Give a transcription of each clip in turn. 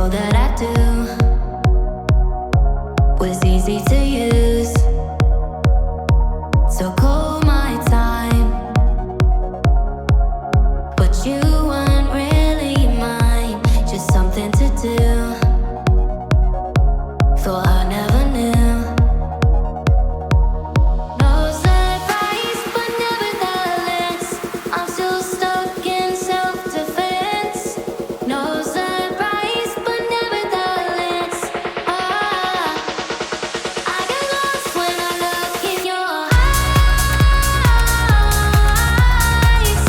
all that I do was easy to use. So call my time, but you weren't really mine, just something to do. Thought I never knew. No surprise, but nevertheless, I'm still stuck in self-defense. No surprise, but nevertheless, I get lost when I look in your eyes.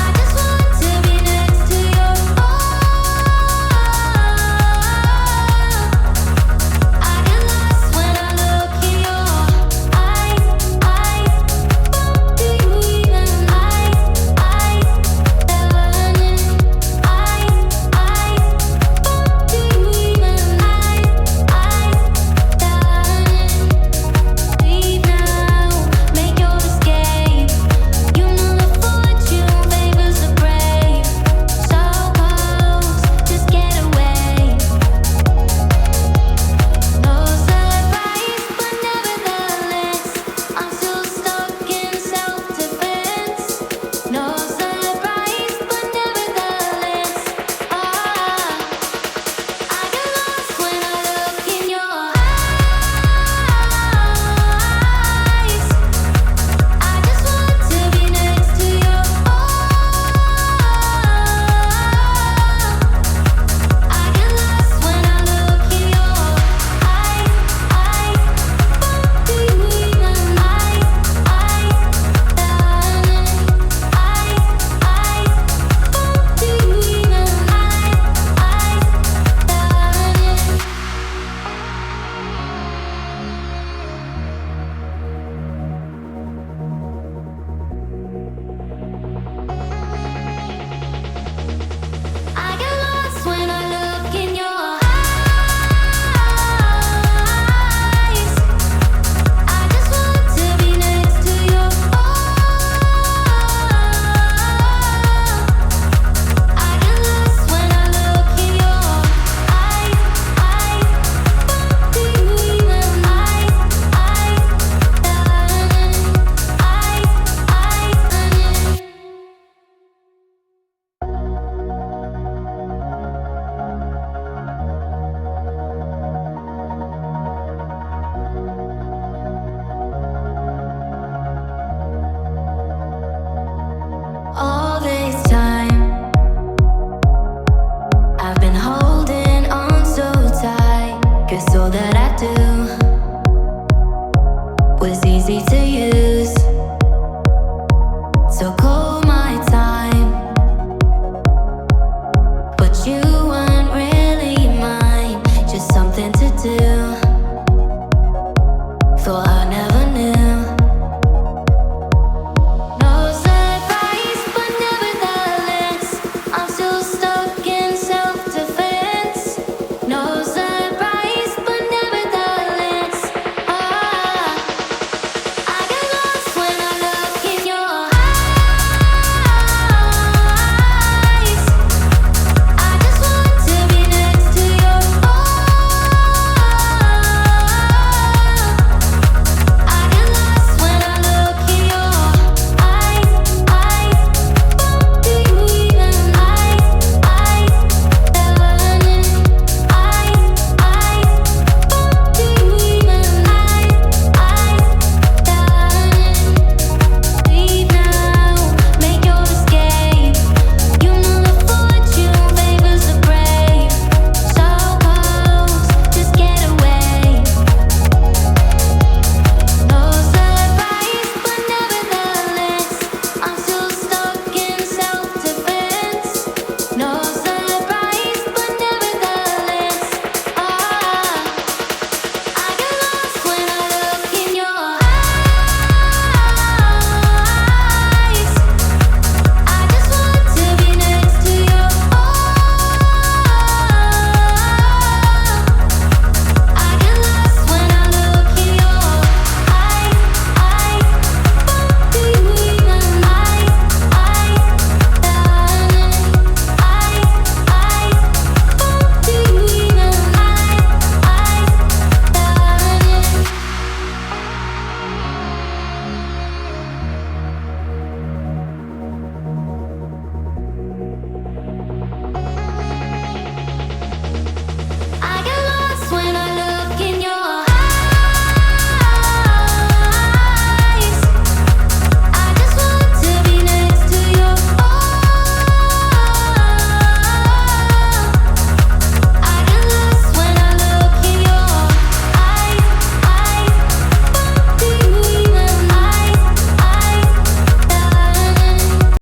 I just want to be next to your I get lost when I look in your eyes. Do you even eyes? Learning do you even learning? Leave now, make your escape. You know the fortune favors the brave. So close, just get away. No surprise, but nevertheless, I'm still stuck in self-defense. No surprise, but nevertheless, I get lost when I look in your eyes. I just want to be next to your I get lost when I look in your eyes. Do you even learning? Do you even I get lost when I look in your eyes. I just want to be next to your I get lost when I look in your eyes. Do you even all this time I've been holding on so tight, 'cause all that I do